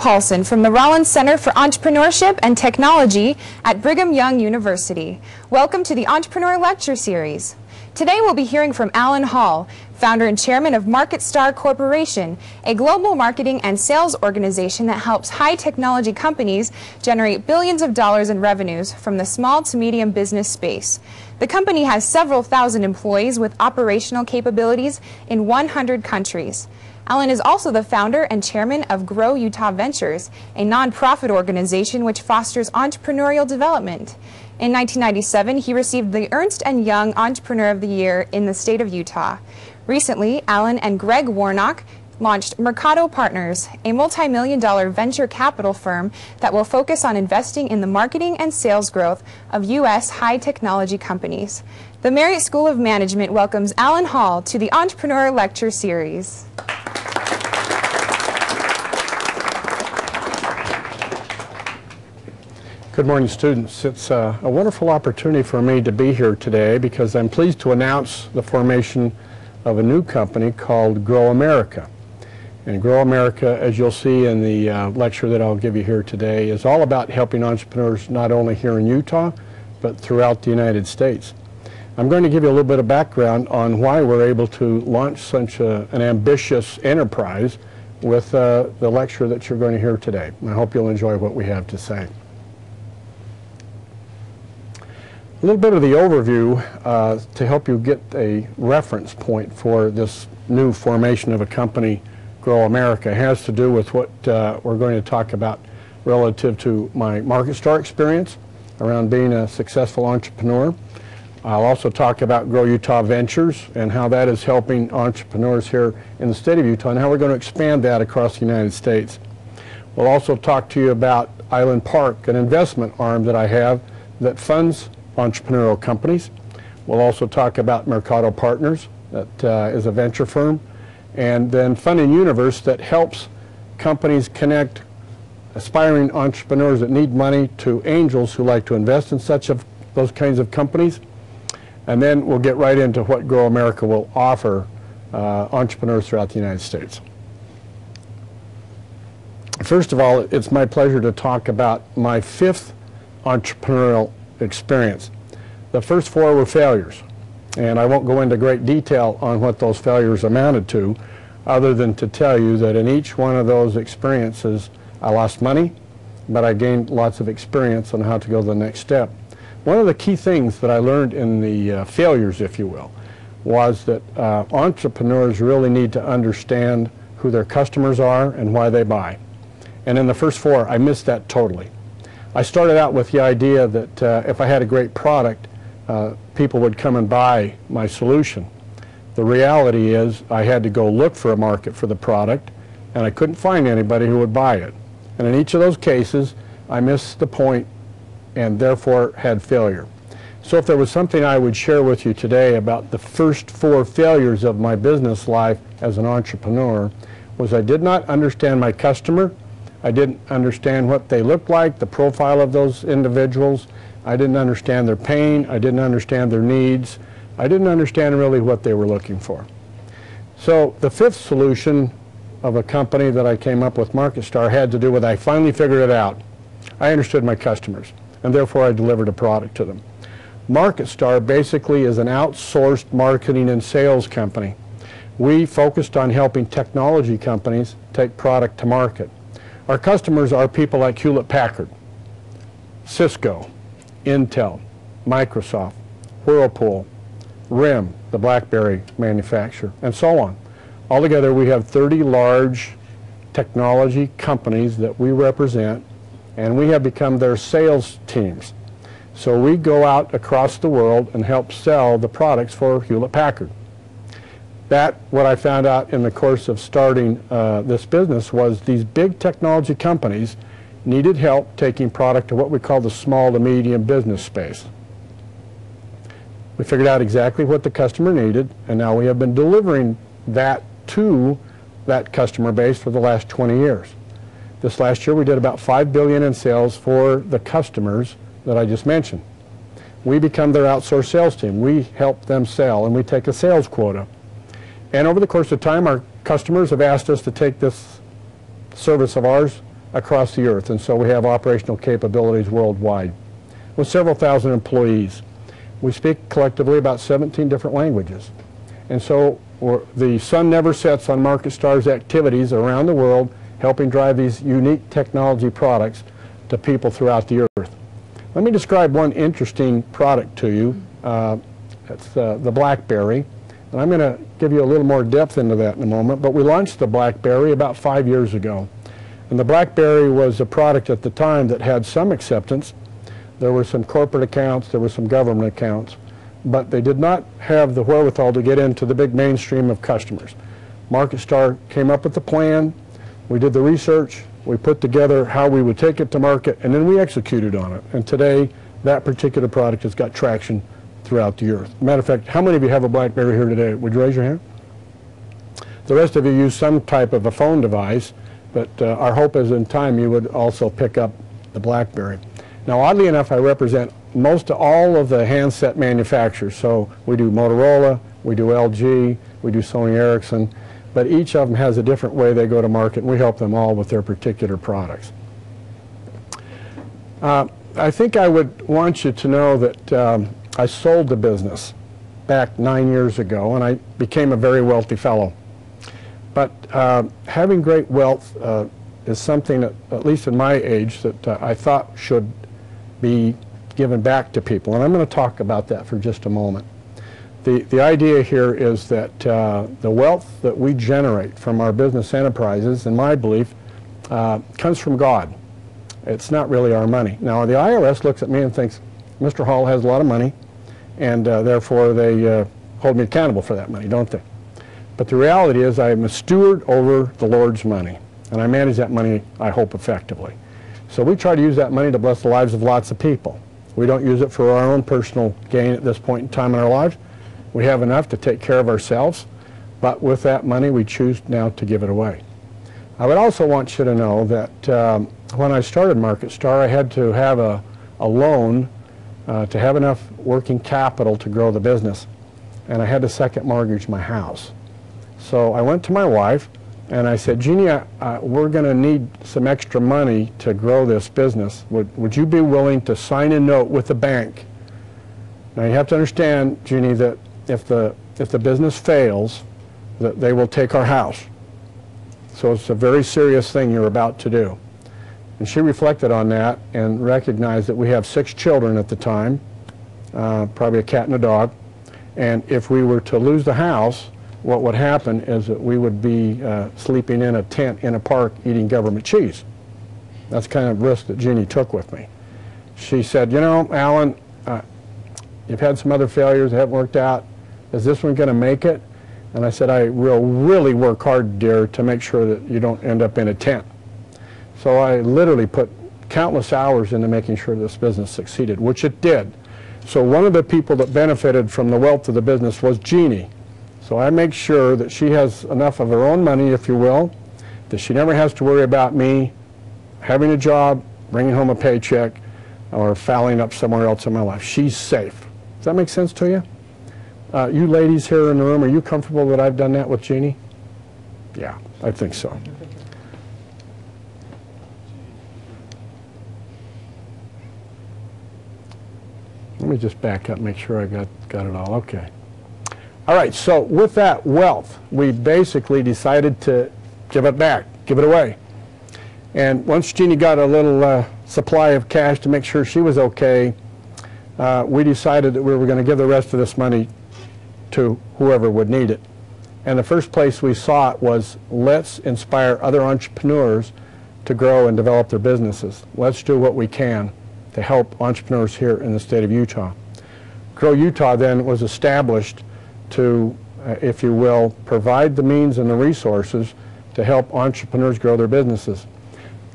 Paulson from the Rollins Center for Entrepreneurship and Technology at Brigham Young University. Welcome to the Entrepreneur Lecture Series. Today we'll be hearing from Alan Hall, founder and chairman of MarketStar Corporation, a global marketing and sales organization that helps high technology companies generate billions of dollars in revenues from the small to medium business space. The company has several thousand employees with operational capabilities in 100 countries. Alan is also the founder and chairman of Grow Utah Ventures, a nonprofit organization which fosters entrepreneurial development. In 1997, he received the Ernst & Young Entrepreneur of the Year in the state of Utah. Recently, Alan and Greg Warnock launched Mercado Partners, a multi-million-dollar venture capital firm that will focus on investing in the marketing and sales growth of U.S. high-technology companies. The Marriott School of Management welcomes Alan Hall to the Entrepreneur Lecture Series. Good morning, students. It's a wonderful opportunity for me to be here today because I'm pleased to announce the formation of a new company called Grow America. And Grow America, as you'll see in the lecture that I'll give you here today, is all about helping entrepreneurs not only here in Utah, but throughout the United States. I'm going to give you a little bit of background on why we're able to launch such an ambitious enterprise with the lecture that you're going to hear today. I hope you'll enjoy what we have to say. A little bit of the overview to help you get a reference point for this new formation of a company, Grow America, has to do with what we're going to talk about relative to my MarketStar experience around being a successful entrepreneur. I'll also talk about Grow Utah Ventures and how that is helping entrepreneurs here in the state of Utah and how we're going to expand that across the United States. We'll also talk to you about Island Park, an investment arm that I have that funds entrepreneurial companies. We'll also talk about Mercado Partners, that is a venture firm, and then Funding Universe that helps companies connect aspiring entrepreneurs that need money to angels who like to invest in those kinds of companies. And then we'll get right into what Grow America will offer entrepreneurs throughout the United States. First of all, it's my pleasure to talk about my fifth entrepreneurial experience. The first four were failures, and I won't go into great detail on what those failures amounted to, other than to tell you that in each one of those experiences I lost money, but I gained lots of experience on how to go to the next step. One of the key things that I learned in the failures, if you will, was that entrepreneurs really need to understand who their customers are and why they buy. And in the first four, I missed that totally. I started out with the idea that if I had a great product, people would come and buy my solution. The reality is I had to go look for a market for the product, and I couldn't find anybody who would buy it. And in each of those cases, I missed the point and therefore had failure. So if there was something I would share with you today about the first four failures of my business life as an entrepreneur, was I did not understand my customer. I didn't understand what they looked like, the profile of those individuals. I didn't understand their pain. I didn't understand their needs. I didn't understand really what they were looking for. So the fifth solution of a company that I came up with, MarketStar, had to do with I finally figured it out. I understood my customers, and therefore I delivered a product to them. MarketStar basically is an outsourced marketing and sales company. We focused on helping technology companies take product to market. Our customers are people like Hewlett-Packard, Cisco, Intel, Microsoft, Whirlpool, RIM, the BlackBerry manufacturer, and so on. Altogether, we have 30 large technology companies that we represent, and we have become their sales teams. So we go out across the world and help sell the products for Hewlett-Packard. What I found out in the course of starting this business was these big technology companies needed help taking product to what we call the small to medium business space. We figured out exactly what the customer needed, and now we have been delivering that to that customer base for the last 20 years. This last year we did about $5 billion in sales for the customers that I just mentioned. We become their outsourced sales team. We help them sell, and we take a sales quota. And over the course of time, our customers have asked us to take this service of ours across the earth, and so we have operational capabilities worldwide with several thousand employees. We speak collectively about 17 different languages, and so the sun never sets on MarketStar's activities around the world, helping drive these unique technology products to people throughout the earth. Let me describe one interesting product to you. It's the BlackBerry, and I'm going to give you a little more depth into that in a moment, but we launched the BlackBerry about 5 years ago. And the BlackBerry was a product at the time that had some acceptance. There were some corporate accounts, there were some government accounts, but they did not have the wherewithal to get into the big mainstream of customers. MarketStar came up with the plan, we did the research, we put together how we would take it to market, and then we executed on it. And today, that particular product has got traction throughout the earth. Matter of fact, how many of you have a BlackBerry here today? Would you raise your hand? The rest of you use some type of a phone device, but our hope is in time you would also pick up the BlackBerry. Now, oddly enough, I represent most of all of the handset manufacturers. So we do Motorola, we do LG, we do Sony Ericsson, but each of them has a different way they go to market, and we help them all with their particular products. I think I would want you to know that I sold the business back 9 years ago, and I became a very wealthy fellow. But having great wealth is something that, at least in my age, that I thought should be given back to people. And I'm going to talk about that for just a moment. The idea here is that the wealth that we generate from our business enterprises, in my belief, comes from God. It's not really our money. Now, the IRS looks at me and thinks, Mr. Hall has a lot of money, and therefore they hold me accountable for that money, don't they? But the reality is I am a steward over the Lord's money, and I manage that money, I hope, effectively. So we try to use that money to bless the lives of lots of people. We don't use it for our own personal gain at this point in time in our lives. We have enough to take care of ourselves, but with that money we choose now to give it away. I would also want you to know that when I started MarketStar, I had to have a loan to have enough working capital to grow the business, and I had to second mortgage my house. So I went to my wife and I said, Jeannie, we're going to need some extra money to grow this business. Would you be willing to sign a note with the bank? Now you have to understand, Jeannie, that if the business fails, that they will take our house. So it's a very serious thing you're about to do. And she reflected on that and recognized that we have 6 children at the time, probably a cat and a dog, and if we were to lose the house, what would happen is that we would be sleeping in a tent in a park eating government cheese. That's the kind of risk that Jeannie took with me. She said, you know, Alan, you've had some other failures that haven't worked out. Is this one going to make it? And I said, I will really work hard, dear, to make sure that you don't end up in a tent. So I literally put countless hours into making sure this business succeeded, which it did. So one of the people that benefited from the wealth of the business was Jeannie. So I make sure that she has enough of her own money, if you will, that she never has to worry about me having a job, bringing home a paycheck, or fouling up somewhere else in my life. She's safe. Does that make sense to you? You ladies here in the room, are you comfortable that I've done that with Jeannie? Yeah, I think so. Let me just back up, make sure I got it all. Okay. All right, so with that wealth, we basically decided to give it back, give it away. And once Jeannie got a little supply of cash to make sure she was okay, we decided that we were going to give the rest of this money to whoever would need it. And the first place we saw it was, let's inspire other entrepreneurs to grow and develop their businesses. Let's do what we can to help entrepreneurs here in the state of Utah. Grow Utah then was established to, if you will, provide the means and the resources to help entrepreneurs grow their businesses.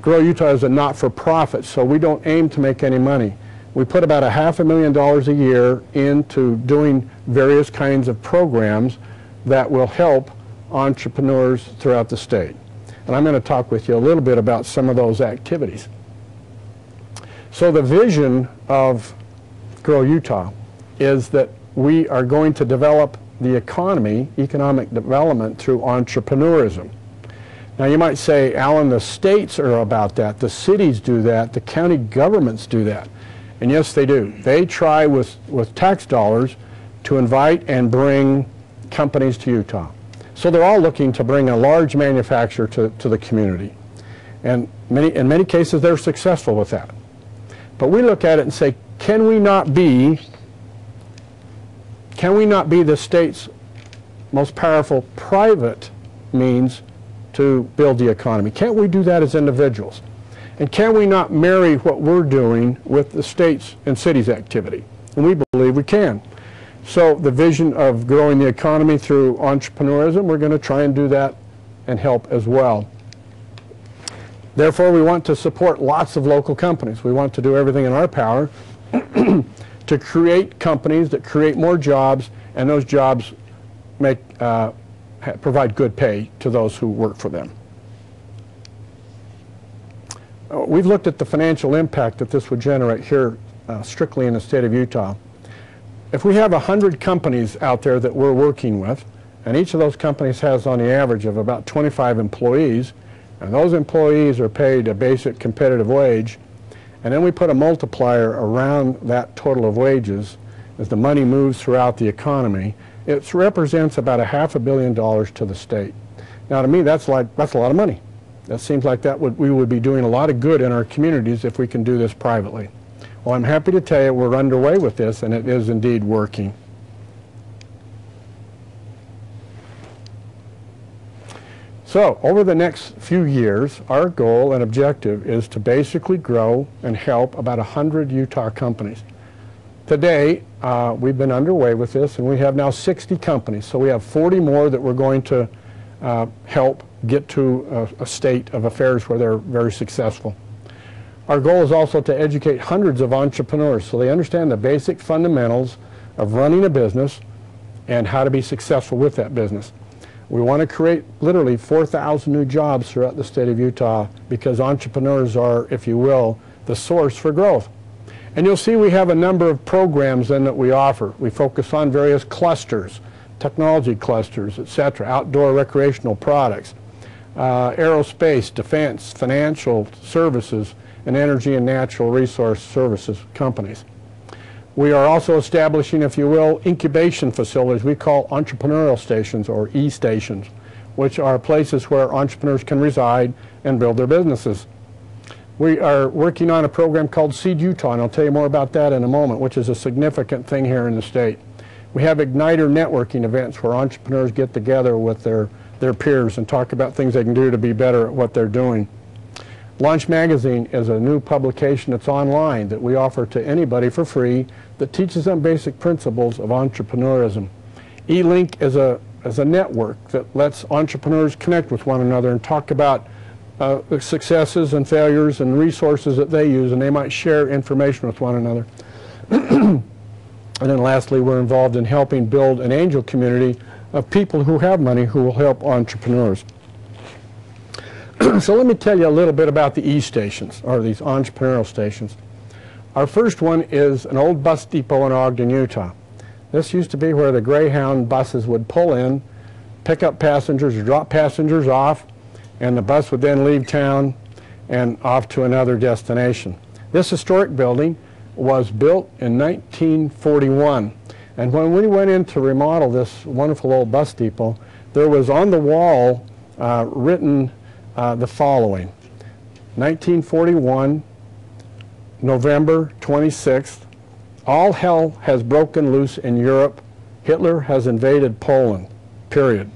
Grow Utah is a not-for-profit, so we don't aim to make any money. We put about $500,000 a year into doing various kinds of programs that will help entrepreneurs throughout the state. And I'm going to talk with you a little bit about some of those activities. So the vision of Grow Utah is that we are going to develop the economy, economic development, through entrepreneurism. Now you might say, Alan, the states are about that, the cities do that, the county governments do that. And yes, they do. They try with tax dollars to invite and bring companies to Utah. So they're all looking to bring a large manufacturer to the community. And in many cases they're successful with that. But we look at it and say, can we not be the state's most powerful private means to build the economy? Can't we do that as individuals? And can we not marry what we're doing with the state's and cities' activity? And we believe we can. So the vision of growing the economy through entrepreneurism, we're going to try and do that and help as well. Therefore, we want to support lots of local companies. We want to do everything in our power to create companies that create more jobs, and those jobs provide good pay to those who work for them. We've looked at the financial impact that this would generate here strictly in the state of Utah. If we have 100 companies out there that we're working with, and each of those companies has on the average of about 25 employees, and those employees are paid a basic competitive wage, and then we put a multiplier around that total of wages as the money moves throughout the economy, it represents about $500 million to the state. Now to me that's a lot of money. That seems like we would be doing a lot of good in our communities if we can do this privately. Well, I'm happy to tell you we're underway with this, and it is indeed working. So, over the next few years, our goal and objective is to basically grow and help about 100 Utah companies. Today, we've been underway with this, and we have now 60 companies. So we have 40 more that we're going to help get to a state of affairs where they're very successful. Our goal is also to educate hundreds of entrepreneurs so they understand the basic fundamentals of running a business and how to be successful with that business. We want to create literally 4,000 new jobs throughout the state of Utah because entrepreneurs are, if you will, the source for growth. And you'll see we have a number of programs then that we offer. We focus on various clusters, technology clusters, etc., outdoor recreational products, aerospace, defense, financial services, and energy and natural resource services companies. We are also establishing, if you will, incubation facilities we call entrepreneurial stations or e-stations, which are places where entrepreneurs can reside and build their businesses. We are working on a program called Seed Utah, and I'll tell you more about that in a moment, which is a significant thing here in the state. We have Igniter networking events where entrepreneurs get together with their peers and talk about things they can do to be better at what they're doing. Launch Magazine is a new publication that's online that we offer to anybody for free that teaches them basic principles of entrepreneurism. eLink is a network that lets entrepreneurs connect with one another and talk about successes and failures and resources that they use, and they might share information with one another. And then lastly, we're involved in helping build an angel community of people who have money who will help entrepreneurs. So let me tell you a little bit about the e-stations, or these entrepreneurial stations. Our first one is an old bus depot in Ogden, Utah. This used to be where the Greyhound buses would pull in, pick up passengers or drop passengers off, and the bus would then leave town and off to another destination. This historic building was built in 1941, and when we went in to remodel this wonderful old bus depot, there was on the wall written the following: 1941, November 26th, all hell has broken loose in Europe. Hitler has invaded Poland, period.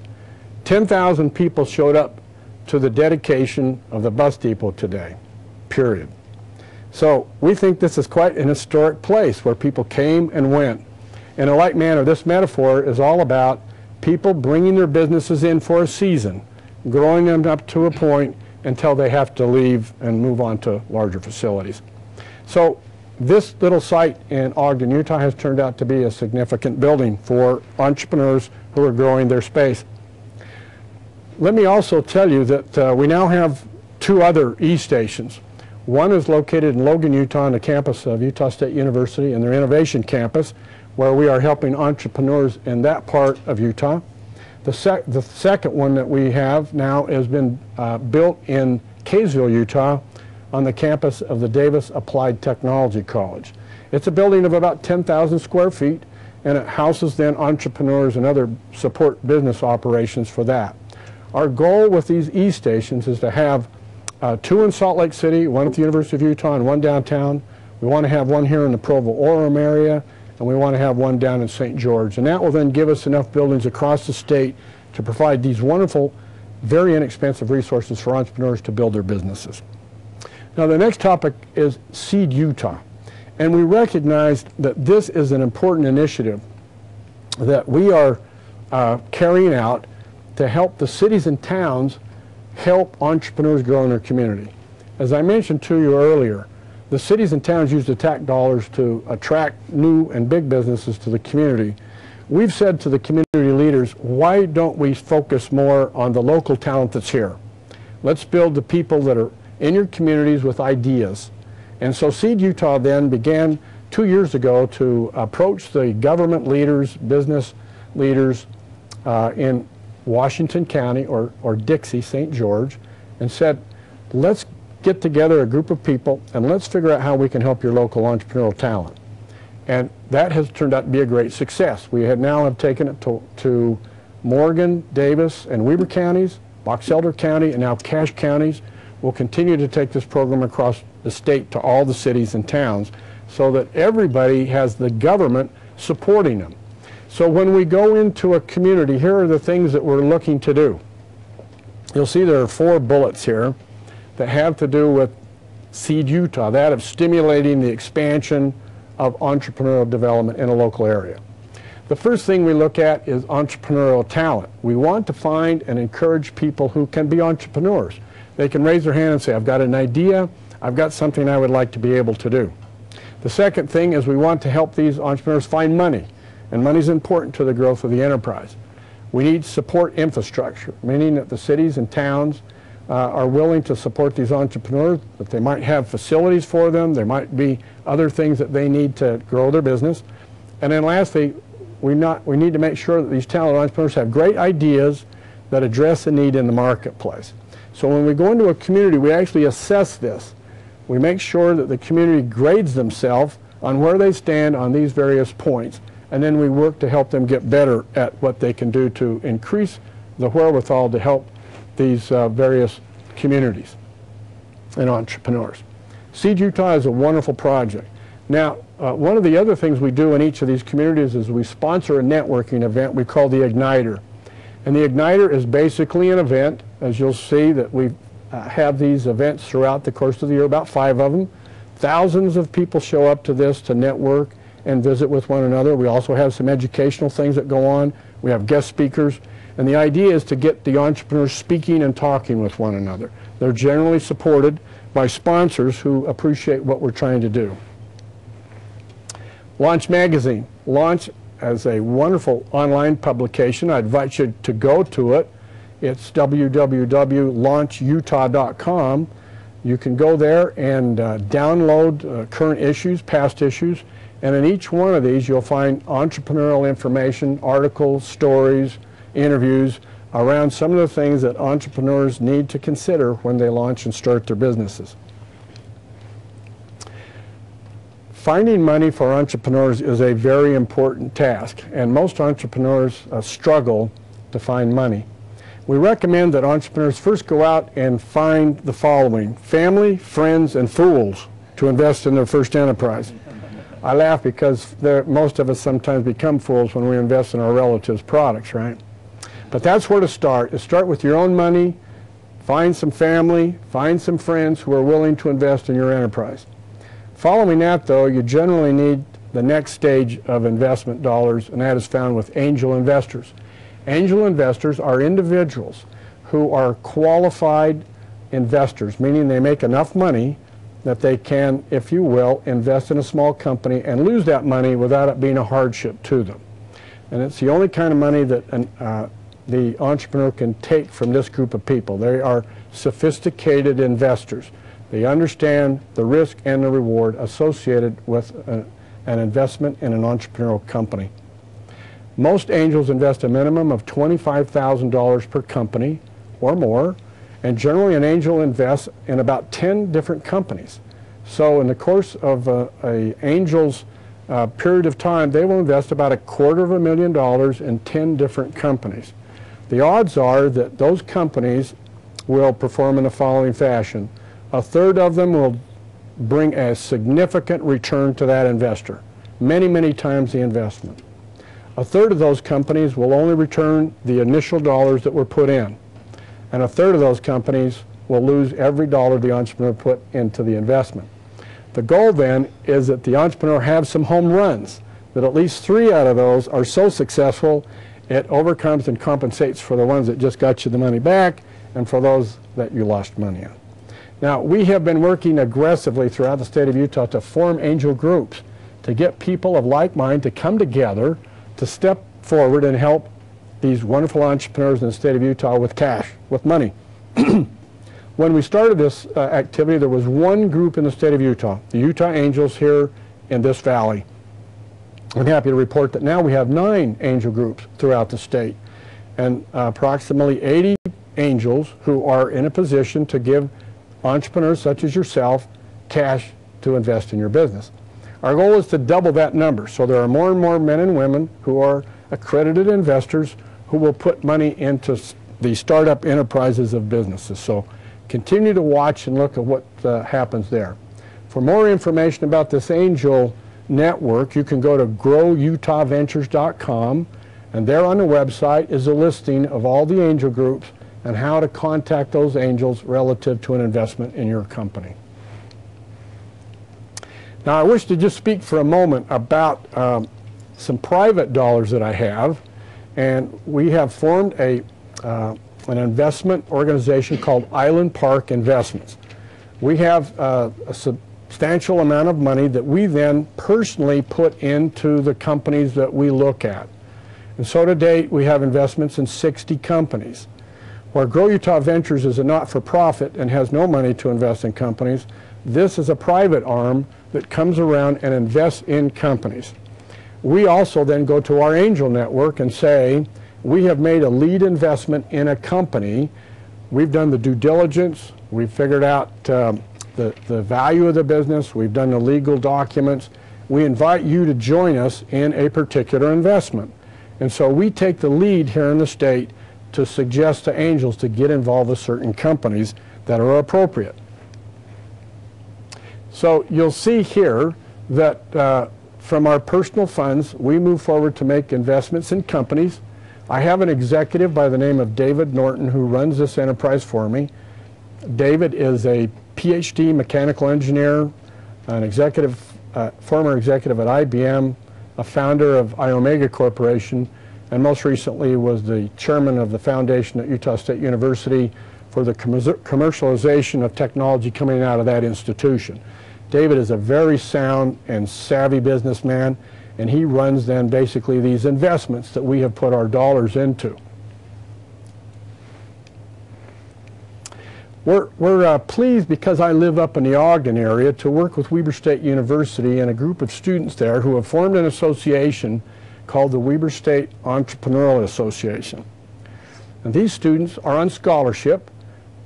10,000 people showed up to the dedication of the bus depot today, period. So we think this is quite an historic place where people came and went. In a like manner, this metaphor is all about people bringing their businesses in for a season, growing them up to a point until they have to leave and move on to larger facilities. So this little site in Ogden, Utah has turned out to be a significant building for entrepreneurs who are growing their space. Let me also tell you that we now have 2 other e-stations. One is located in Logan, Utah, on the campus of Utah State University in their Innovation Campus, where we are helping entrepreneurs in that part of Utah. The second one that we have now has been built in Kaysville, Utah, on the campus of the Davis Applied Technology College. It's a building of about 10,000 square feet, and it houses then entrepreneurs and other support business operations for that. Our goal with these e-stations is to have 2 in Salt Lake City, 1 at the University of Utah, and 1 downtown. We want to have 1 here in the Provo-Orem area, and we want to have 1 down in St. George. And that will then give us enough buildings across the state to provide these wonderful, very inexpensive resources for entrepreneurs to build their businesses. Now, the next topic is Seed Utah. And we recognized that this is an important initiative that we are carrying out to help the cities and towns help entrepreneurs grow in their community. As I mentioned to you earlier, the cities and towns use the tax dollars to attract new and big businesses to the community. We've said to the community leaders, why don't we focus more on the local talent that's here? Let's build the people that are in your communities with ideas. And so Seed Utah then began 2 years ago to approach the government leaders, business leaders in Washington County or Dixie, St. George, and said, let's get together a group of people and let's figure out how we can help your local entrepreneurial talent. And that has turned out to be a great success. We now have taken it to Morgan, Davis, and Weber counties, Box Elder County, and now Cache counties. We'll continue to take this program across the state to all the cities and towns so that everybody has the government supporting them. So when we go into a community, here are the things that we're looking to do. You'll see there are 4 bullets here that have to do with Seed Utah, that of stimulating the expansion of entrepreneurial development in a local area. The first thing we look at is entrepreneurial talent. We want to find and encourage people who can be entrepreneurs. They can raise their hand and say, I've got an idea, I've got something I would like to be able to do. The second thing is we want to help these entrepreneurs find money, and money is important to the growth of the enterprise. We need support infrastructure, meaning that the cities and towns are willing to support these entrepreneurs, that they might have facilities for them, there might be other things that they need to grow their business. And then lastly, we need to make sure that these talented entrepreneurs have great ideas that address a need in the marketplace. So when we go into a community, we actually assess this. We make sure that the community grades themselves on where they stand on these various points, and then we work to help them get better at what they can do to increase the wherewithal to help these various communities and entrepreneurs. Seed Utah is a wonderful project. Now, one of the other things we do in each of these communities is we sponsor a networking event we call the Igniter. And the Igniter is basically an event, as you'll see that we have these events throughout the course of the year, about 5 of them. Thousands of people show up to this to network and visit with one another. We also have some educational things that go on. We have guest speakers. And the idea is to get the entrepreneurs speaking and talking with one another. They're generally supported by sponsors who appreciate what we're trying to do. Launch Magazine. Launch as a wonderful online publication. I invite you to go to it. It's www.launchutah.com. You can go there and download current issues, past issues, and in each one of these you'll find entrepreneurial information, articles, stories, interviews around some of the things that entrepreneurs need to consider when they launch and start their businesses. Finding money for entrepreneurs is a very important task, and most entrepreneurs struggle to find money. We recommend that entrepreneurs first go out and find the following: family, friends, and fools to invest in their first enterprise. I laugh because most of us sometimes become fools when we invest in our relatives' products, right? But that's where to start. Start with your own money, find some family, find some friends who are willing to invest in your enterprise. Following that, though, you generally need the next stage of investment dollars, and that is found with angel investors. Angel investors are individuals who are qualified investors, meaning they make enough money that they can, if you will, invest in a small company and lose that money without it being a hardship to them. And it's the only kind of money that the entrepreneur can take from this group of people. They are sophisticated investors. They understand the risk and the reward associated with an investment in an entrepreneurial company. Most angels invest a minimum of $25,000 per company or more, and generally an angel invests in about 10 different companies. So in the course of an angel's period of time, they will invest about $250,000 in 10 different companies. The odds are that those companies will perform in the following fashion. A third of them will bring a significant return to that investor, many, many times the investment. A third of those companies will only return the initial dollars that were put in, and a third of those companies will lose every dollar the entrepreneur put into the investment. The goal then is that the entrepreneur have some home runs, that at least 3 out of those are so successful it overcomes and compensates for the ones that just got you the money back and for those that you lost money on. Now, we have been working aggressively throughout the state of Utah to form angel groups, to get people of like mind to come together to step forward and help these wonderful entrepreneurs in the state of Utah with cash, with money. When we started this activity, there was one group in the state of Utah, the Utah Angels here in this valley. I'm happy to report that now we have 9 angel groups throughout the state, and approximately 80 angels who are in a position to give entrepreneurs such as yourself cash to invest in your business. Our goal is to double that number, so there are more and more men and women who are accredited investors who will put money into the startup enterprises of businesses. So continue to watch and look at what happens there. For more information about this angel network, you can go to growutahventures.com, and there on the website is a listing of all the angel groups and how to contact those angels relative to an investment in your company. Now, I wish to just speak for a moment about some private dollars that I have, and we have formed an investment organization called Island Park Investments. We have a substantial amount of money that we then personally put into the companies that we look at. And so to date, we have investments in 60 companies. Where Grow Utah Ventures is a not-for-profit and has no money to invest in companies, this is a private arm that comes around and invests in companies. We also then go to our angel network and say, we have made a lead investment in a company. We've done the due diligence. We've figured out the value of the business. We've done the legal documents. We invite you to join us in a particular investment. And so we take the lead here in the state to suggest to angels to get involved with certain companies that are appropriate. So you'll see here that from our personal funds, we move forward to make investments in companies. I have an executive by the name of David Norton who runs this enterprise for me. David is a PhD mechanical engineer, an executive, former executive at IBM, a founder of iOmega Corporation, and most recently was the chairman of the foundation at Utah State University for the commercialization of technology coming out of that institution. David is a very sound and savvy businessman, and he runs then basically these investments that we have put our dollars into. We're pleased, because I live up in the Ogden area, to work with Weber State University and a group of students there who have formed an association called the Weber State Entrepreneurial Association. And these students are on scholarship.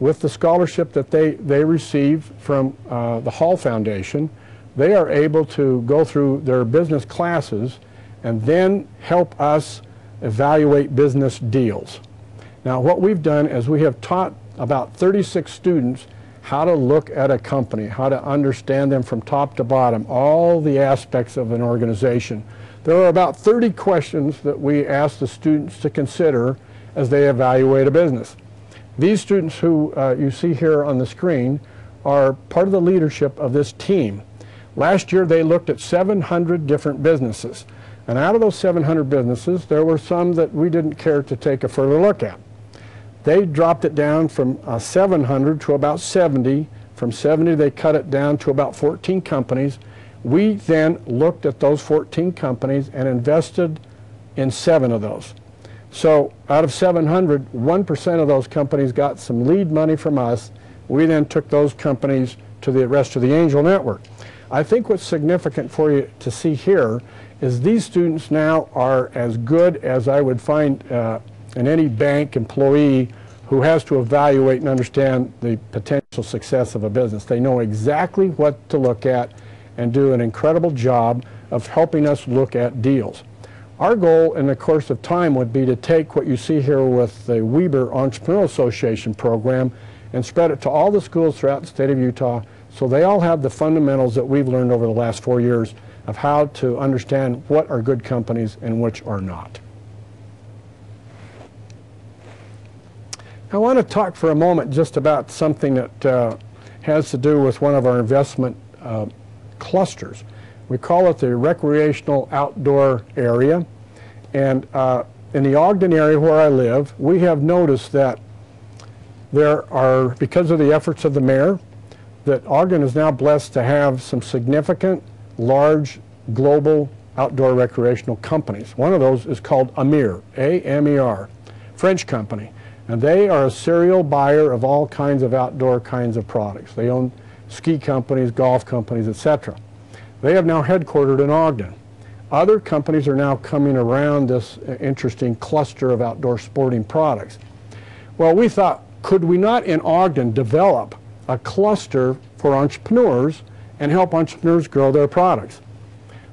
With the scholarship that they receive from the Hall Foundation, they are able to go through their business classes and then help us evaluate business deals. Now, what we've done is we have taught about 36 students how to look at a company, how to understand them from top to bottom, all the aspects of an organization. There are about 30 questions that we ask the students to consider as they evaluate a business. These students who you see here on the screen are part of the leadership of this team. Last year they looked at 700 different businesses, and out of those 700 businesses there were some that we didn't care to take a further look at. They dropped it down from 700 to about 70. From 70 they cut it down to about 14 companies. We then looked at those 14 companies and invested in 7 of those. So out of 700, 1% of those companies got some lead money from us. We then took those companies to the rest of the angel network. I think what's significant for you to see here is these students now are as good as I would find in any bank employee who has to evaluate and understand the potential success of a business. They know exactly what to look at and do an incredible job of helping us look at deals. Our goal in the course of time would be to take what you see here with the Weber Entrepreneurial Association program and spread it to all the schools throughout the state of Utah so they all have the fundamentals that we've learned over the last 4 years of how to understand what are good companies and which are not. I want to talk for a moment just about something that has to do with one of our investment clusters. We call it the recreational outdoor area, and in the Ogden area where I live, we have noticed that there are, because of the efforts of the mayor, that Ogden is now blessed to have some significant, large, global outdoor recreational companies. One of those is called Amer, A-M-E-R, French company, and they are a serial buyer of all kinds of outdoor kinds of products. They own ski companies, golf companies, etc. They have now headquartered in Ogden. Other companies are now coming around this interesting cluster of outdoor sporting products. Well, we thought, could we not in Ogden develop a cluster for entrepreneurs and help entrepreneurs grow their products?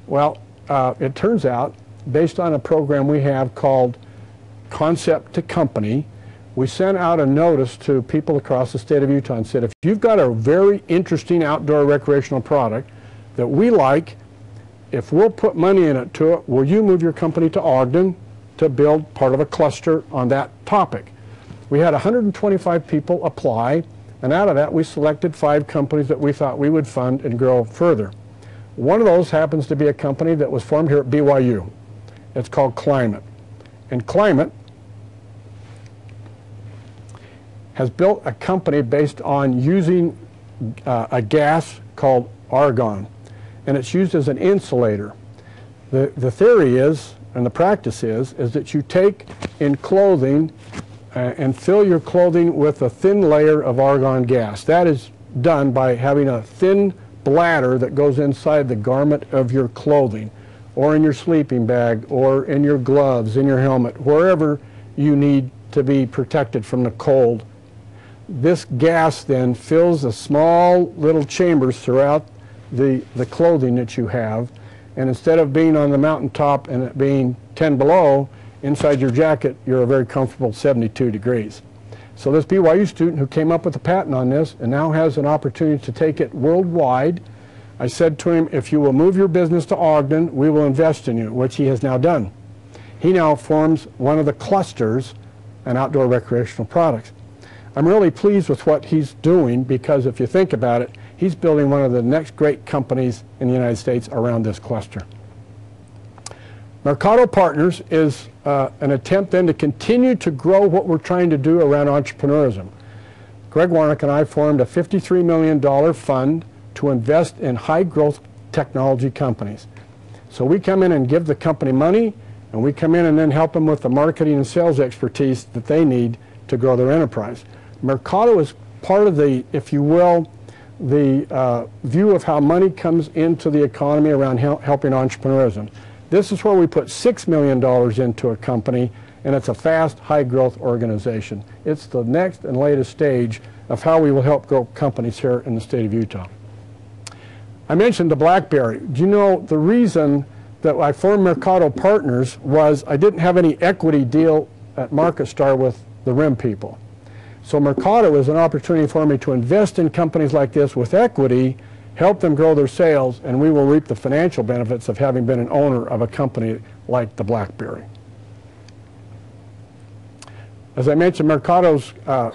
Well, it turns out, based on a program we have called Concept to Company, we sent out a notice to people across the state of Utah and said, if you've got a very interesting outdoor recreational product that we like, if we'll put money in it to it, will you move your company to Ogden to build part of a cluster on that topic? We had 125 people apply, and out of that we selected 5 companies that we thought we would fund and grow further. One of those happens to be a company that was formed here at BYU. It's called Climate. And Climate has built a company based on using a gas called argon, and it's used as an insulator. The theory is, and the practice is that you take in clothing and fill your clothing with a thin layer of argon gas. That is done by having a thin bladder that goes inside the garment of your clothing, or in your sleeping bag, or in your gloves, in your helmet, wherever you need to be protected from the cold. This gas then fills the small little chambers throughout the clothing that you have, and instead of being on the mountaintop and it being 10 below, inside your jacket you're a very comfortable 72 degrees. So this BYU student who came up with a patent on this and now has an opportunity to take it worldwide, I said to him, if you will move your business to Ogden, we will invest in you, which he has now done. He now forms one of the clusters in outdoor recreational products. I'm really pleased with what he's doing because if you think about it, he's building one of the next great companies in the United States around this cluster. Mercado Partners is an attempt then to continue to grow what we're trying to do around entrepreneurism. Greg Warnock and I formed a $53 million fund to invest in high-growth technology companies. So we come in and give the company money, and we come in and then help them with the marketing and sales expertise that they need to grow their enterprise. Mercado is part of the, if you will, the view of how money comes into the economy around helping entrepreneurism. This is where we put $6 million into a company, and it's a fast, high-growth organization. It's the next and latest stage of how we will help grow companies here in the state of Utah. I mentioned the BlackBerry. Do you know the reason that I formed Mercado Partners was I didn't have any equity deal at MarketStar with the RIM people. So Mercado is an opportunity for me to invest in companies like this with equity, help them grow their sales, and we will reap the financial benefits of having been an owner of a company like the BlackBerry. As I mentioned, Mercado's got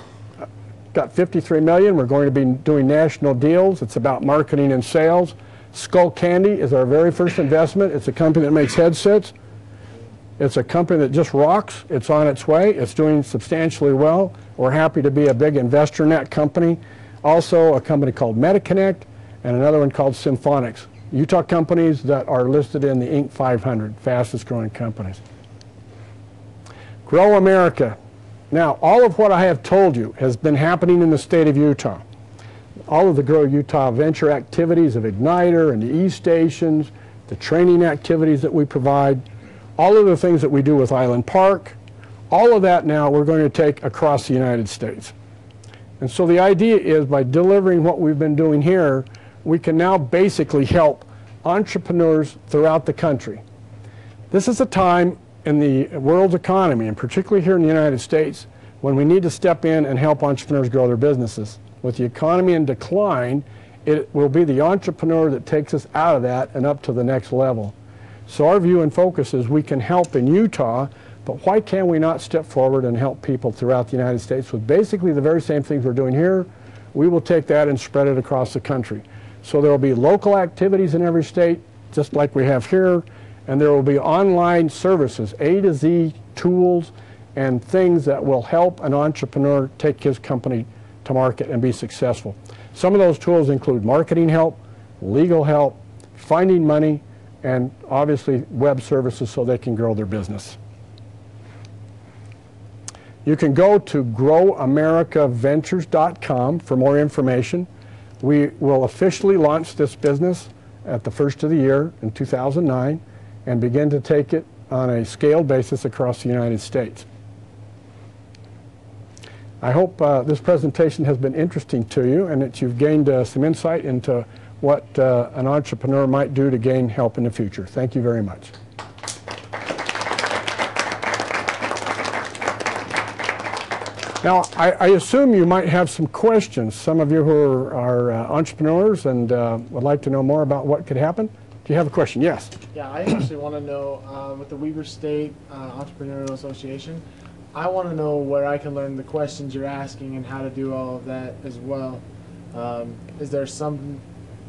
$53 million. We're going to be doing national deals. It's about marketing and sales. Skull Candy is our very first investment. It's a company that makes headsets. It's a company that just rocks. It's on its way. It's doing substantially well. We're happy to be a big investor in that company. Also, a company called MetaConnect and another one called Symphonics. Utah companies that are listed in the Inc. 500, fastest growing companies. Grow America. Now, all of what I have told you has been happening in the state of Utah. all of the Grow Utah venture activities of Igniter and the E-stations, the training activities that we provide, all of the things that we do with Island Park, all of that now we're going to take across the United States. And so the idea is by delivering what we've been doing here, we can now basically help entrepreneurs throughout the country. This is a time in the world's economy, and particularly here in the United States, when we need to step in and help entrepreneurs grow their businesses. With the economy in decline, it will be the entrepreneur that takes us out of that and up to the next level. So our view and focus is we can help in Utah, but why can we not step forward and help people throughout the United States with basically the very same things we're doing here? We will take that and spread it across the country. So there will be local activities in every state, just like we have here, and there will be online services, A to Z tools and things that will help an entrepreneur take his company to market and be successful. Some of those tools include marketing help, legal help, finding money, and obviously web services so they can grow their business. You can go to growamericaventures.com for more information. We will officially launch this business at the first of the year in 2009 and begin to take it on a scaled basis across the United States. I hope this presentation has been interesting to you and that you've gained some insight into what an entrepreneur might do to gain help in the future. Thank you very much. Now, I assume you might have some questions. Some of you who are entrepreneurs and would like to know more about what could happen. Do you have a question? Yes. Yeah, I actually want to know, with the Weber State Entrepreneurial Association, I want to know where I can learn the questions you're asking and how to do all of that as well. Is there something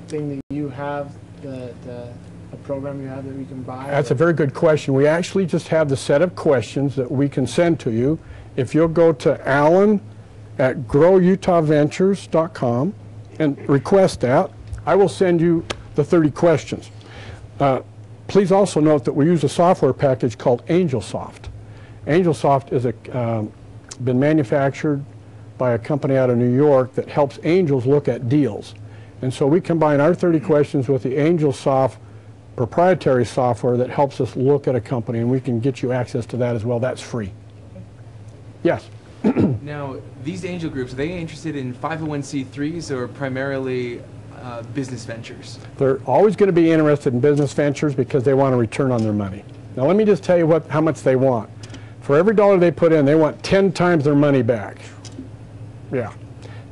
that you have, that a program you have that we can buy? That's a very good question. We actually just have the set of questions that we can send to you. If you'll go to alan@growutahventures.com and request that, I will send you the 30 questions. Please also note that we use a software package called AngelSoft. AngelSoft is been manufactured by a company out of New York that helps angels look at deals. And so we combine our 30 questions with the AngelSoft proprietary software that helps us look at a company, and we can get you access to that as well. That's free. Yes. Now, these angel groups, are they interested in 501c3s or primarily business ventures? They're always going to be interested in business ventures because they want a return on their money. Now, let me just tell you how much they want. For every dollar they put in, they want 10 times their money back. Yeah.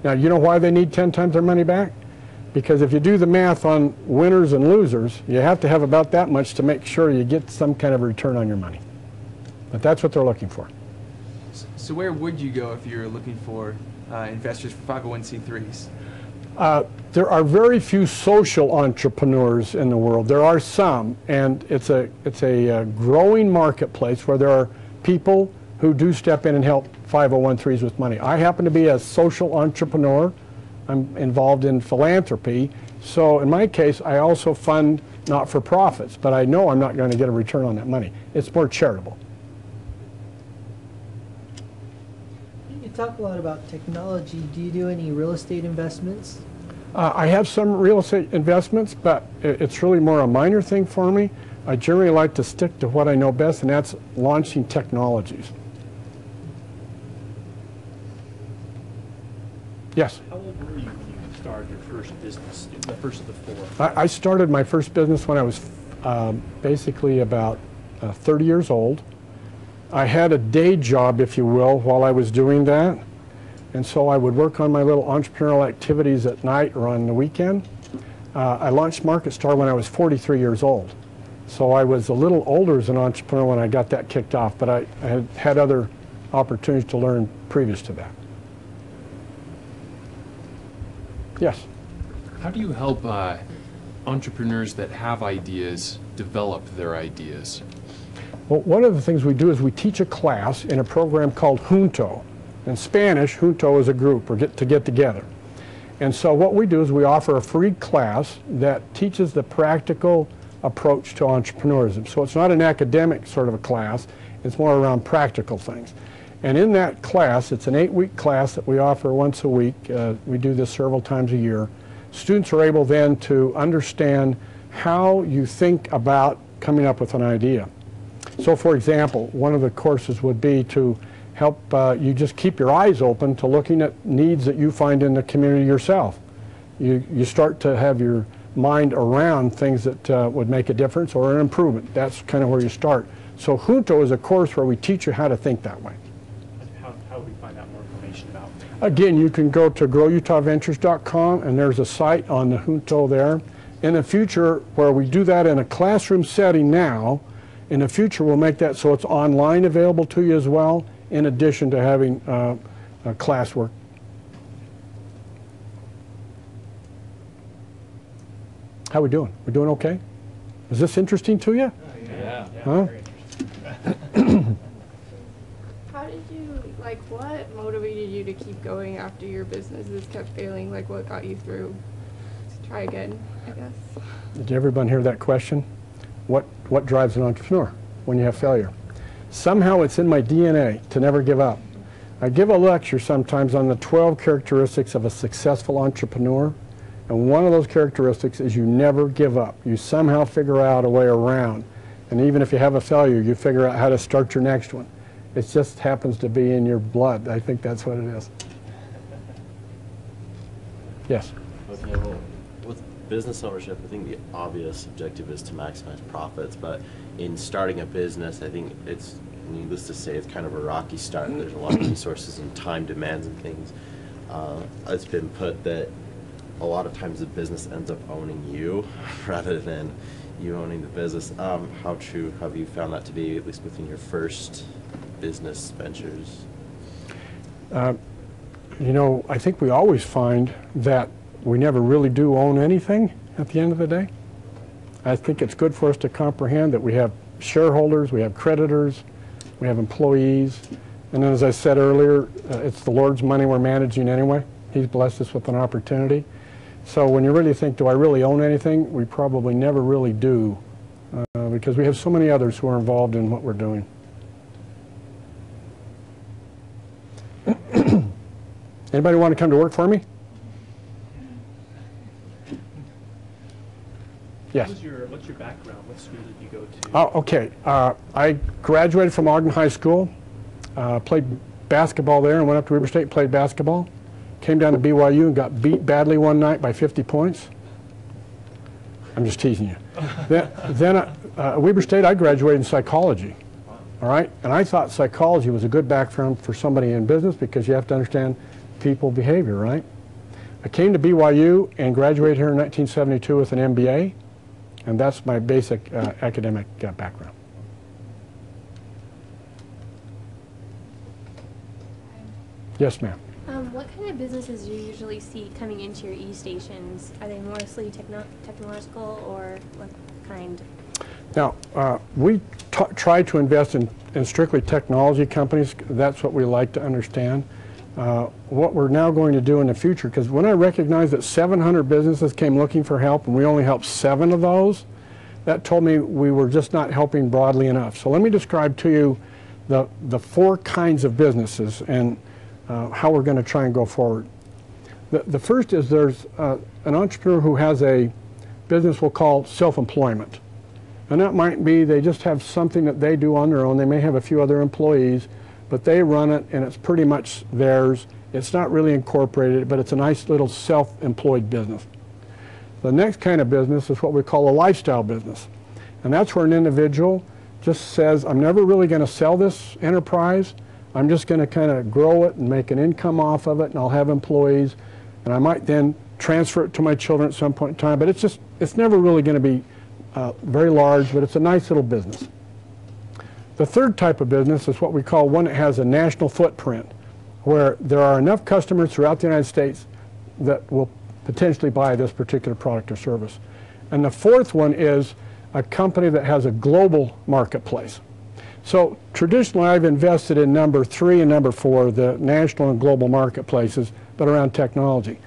Now, you know why they need 10 times their money back? Because if you do the math on winners and losers, you have to have about that much to make sure you get some kind of return on your money. But that's what they're looking for. So where would you go if you're looking for investors for 501c3s? There are very few social entrepreneurs in the world. There are some, and it's a growing marketplace where there are people who do step in and help 501(c)(3)s with money. I happen to be a social entrepreneur. I'm involved in philanthropy. So in my case, I also fund not-for-profits, but I know I'm not going to get a return on that money. It's more charitable. You talk a lot about technology. Do you do any real estate investments? I have some real estate investments, but it's really more a minor thing for me. I generally like to stick to what I know best, and that's launching technologies. Yes? How old were you when you started your first business, the first of the four? I started my first business when I was basically about 30 years old. I had a day job, if you will, while I was doing that. And so I would work on my little entrepreneurial activities at night or on the weekend. I launched MarketStar when I was 43 years old. So I was a little older as an entrepreneur when I got that kicked off, but I had other opportunities to learn previous to that. Yes? How do you help entrepreneurs that have ideas develop their ideas? Well, one of the things we do is we teach a class in a program called Junto. In Spanish, Junto is a group or get together. And so what we do is we offer a free class that teaches the practical approach to entrepreneurism. So it's not an academic sort of a class, it's more around practical things. And in that class, it's an 8-week class that we offer once a week. We do this several times a year. Students are able then to understand how you think about coming up with an idea. So for example, one of the courses would be to help you just keep your eyes open to looking at needs that you find in the community yourself. You start to have your mind around things that would make a difference or an improvement. That's kind of where you start. So Junto is a course where we teach you how to think that way. How would we find out more information about? Again, you can go to growutahventures.com, and there's a site on the Junto there. In the future, where we do that in a classroom setting now, in the future we'll make that so it's online available to you as well, in addition to having classwork. How we doing? We doing okay? Is this interesting to you? Yeah. Huh? How did you, like, what motivated you to keep going after your businesses kept failing? Like, what got you through to try again, I guess? Did everyone hear that question? What drives an entrepreneur when you have failure? Somehow it's in my DNA to never give up. I give a lecture sometimes on the 12 characteristics of a successful entrepreneur, and one of those characteristics is you never give up. You somehow figure out a way around, and even if you have a failure, you figure out how to start your next one. It just happens to be in your blood. I think that's what it is. Yes? Okay, well, with business ownership, I think the obvious objective is to maximize profits, but in starting a business, I think it's, needless to say, it's kind of a rocky start. There's a lot of resources and time demands and things. It's been put that a lot of times the business ends up owning you rather than you owning the business. How true have you found that to be, at least within your first business ventures? You know, I think we always find that we never really do own anything at the end of the day. I think it's good for us to comprehend that we have shareholders, we have creditors, we have employees, and then as I said earlier, it's the Lord's money we're managing anyway. He's blessed us with an opportunity. So when you really think, do I really own anything? We probably never really do, because we have so many others who are involved in what we're doing. Anybody want to come to work for me? Yes. What's your background? What school did you go to? Oh, okay. I graduated from Ogden High School, played basketball there, and went up to Weber State, played basketball. Came down to BYU and got beat badly one night by 50 points. I'm just teasing you. Then at Weber State, I graduated in psychology. All right? And I thought psychology was a good background for somebody in business because you have to understand people behavior, right? I came to BYU and graduated here in 1972 with an MBA, and that's my basic academic background. Yes, ma'am. What kind of businesses do you usually see coming into your e-stations? Are they mostly technological, or what kind? Now, we try to invest in strictly technology companies. That's what we like to understand. What we're now going to do in the future, because when I recognized that 700 businesses came looking for help and we only helped 7 of those, that told me we were just not helping broadly enough. So let me describe to you the 4 kinds of businesses and how we're going to try and go forward. The first is there's an entrepreneur who has a business we'll call self-employment. And that might be they just have something that they do on their own. They may have a few other employees, but they run it and it's pretty much theirs. It's not really incorporated, but it's a nice little self-employed business. The next kind of business is what we call a lifestyle business. And that's where an individual just says, I'm never really going to sell this enterprise. I'm just going to kind of grow it and make an income off of it, and I'll have employees, and I might then transfer it to my children at some point in time, but it's never really going to be very large, but it's a nice little business. The third type of business is what we call one that has a national footprint, where there are enough customers throughout the United States that will potentially buy this particular product or service. And the fourth one is a company that has a global marketplace. So traditionally I've invested in number 3 and number 4, the national and global marketplaces, but around technology.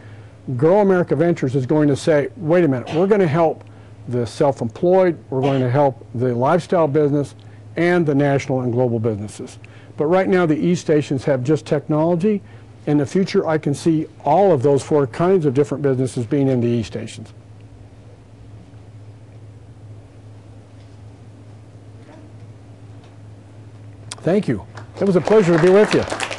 Grow America Ventures is going to say, wait a minute, we're going to help the self-employed, we're going to help the lifestyle business, and the national and global businesses. But right now the e-stations have just technology. In the future I can see all of those 4 kinds of different businesses being in the e-stations. Thank you. It was a pleasure to be with you.